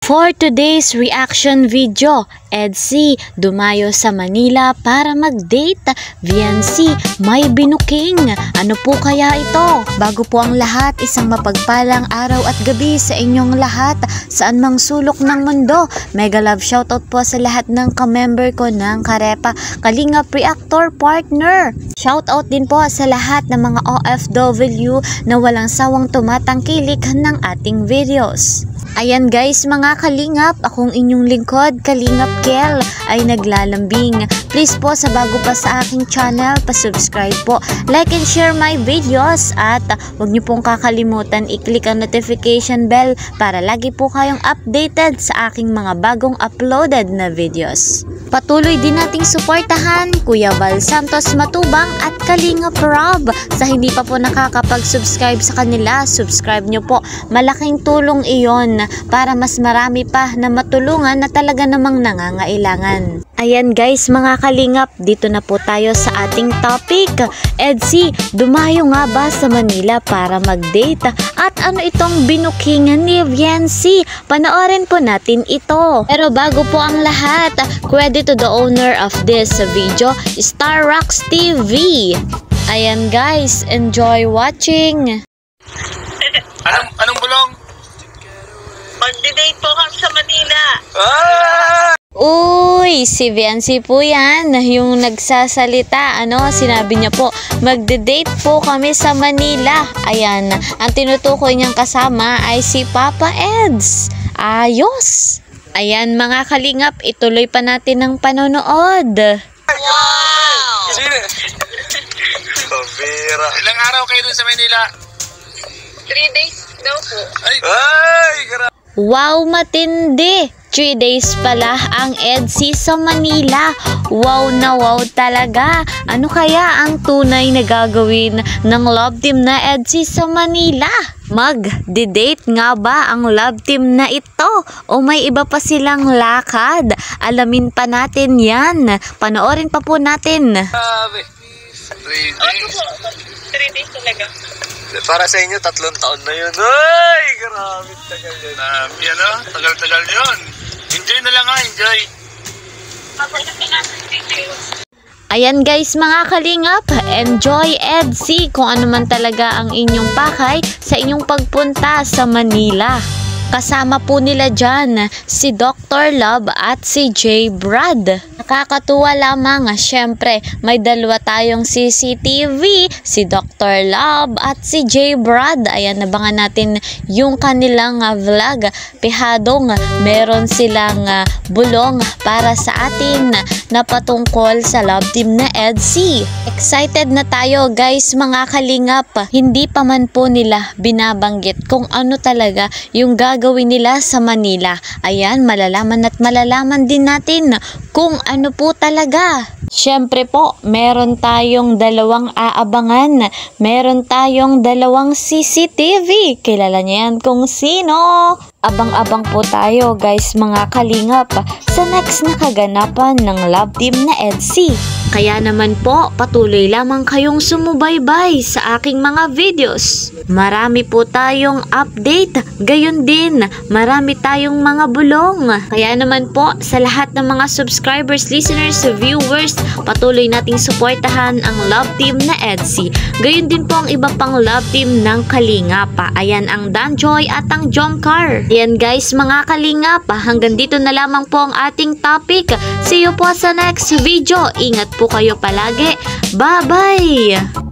For today's reaction video, EDSI dumayo sa Manila para mag-date. VNC may binuking. Ano po kaya ito? Bago po ang lahat, isang mapagpalang araw at gabi sa inyong lahat saan mang sulok ng mundo. Mega love shoutout po sa lahat ng ka-member ko ng Karepa Kalingap Reactor Partner. Shoutout din po sa lahat ng mga OFW na walang sawang tumatangkilik ng ating videos. Ayan guys mga kalingap, akong inyong lingkod, Kalingap Kel, ay naglalambing. Please po sa bago pa sa aking channel, pa-subscribe po, like and share my videos at huwag niyo pong kakalimutan i-click ang notification bell para lagi po kayong updated sa aking mga bagong uploaded na videos. Patuloy din nating suportahan Kuya Val Santos Matubang at Kalingap Rob. Sa hindi pa po nakakapag-subscribe sa kanila, subscribe nyo po. Malaking tulong iyon para mas marami pa na matulungan na talaga namang nangangailangan. Ayan guys mga kalingap, dito na po tayo sa ating topic. EDSI, dumayo nga ba sa Manila para mag-date? At ano itong binuking ni VNC? Panoorin po natin ito. Pero bago po ang lahat, credit to the owner of this video, Star Rocks TV. Ayan guys, enjoy watching. Anong bulong? Mag-date po kami sa Manila. Uy, si VNC po yan, yung nagsasalita, sinabi niya po, magde-date po kami sa Manila. Ayan, ang tinutukoy niyang kasama ay si Papa Eds. Ayos! Ayan mga kalingap, ituloy pa natin ang panonood. Wow! Sino? Pabira. Ilang araw kayo dun sa Manila? 3 days daw po. Ay, grabe. Wow, matindi! 3 days pala ang EDSI sa Manila. Wow na wow talaga. Ano kaya ang tunay na gagawin ng love team na EDSI sa Manila? Mag-date nga ba ang love team na ito? O may iba pa silang lakad? Alamin pa natin yan. Panoorin pa po natin. Grabe. 3 days. 3 days talaga. Para sa inyo, 3 taon na yun. Ay, grabe. Tagal yun. Tagal-tagal yun. Enjoy na lang enjoy. Ayan guys mga kalingap, enjoy EDSI kung ano man talaga ang inyong pakay sa inyong pagpunta sa Manila. Kasama po nila dyan si Dr. Love at si J. Brad. Nakakatuwa lamang, syempre may dalawa tayong CCTV, si Dr. Love at si J. Brad. Ayan, nabangan natin yung kanilang vlog. Pihadong meron silang bulong para sa atin na patungkol sa love team na EDSI. Excited na tayo guys mga kalingap. Hindi pa man po nila binabanggit kung ano talaga yung gagawin nila sa Manila. Ayan, malalaman at malalaman din natin kung ano po talaga. Siyempre po, meron tayong dalawang aabangan. Meron tayong dalawang CCTV. Kilala niyo yan kung sino. Abang-abang po tayo guys mga kalingap sa next na kaganapan ng love team na EDSI. Kaya naman po, patuloy lamang kayong sumubaybay sa aking mga videos. Marami po tayong update, gayon din marami tayong mga bulong. Kaya naman po, sa lahat ng mga subscribers, listeners, viewers, patuloy nating suportahan ang love team na EDSI. Gayon din po ang iba pang love team ng Kalingap. Ayan ang Danjoy at ang Jomcar. Ayan guys mga kalingap, hanggang dito na lamang po ang ating topic. See you po sa next video. Ingat po kayo palagi. Bye bye!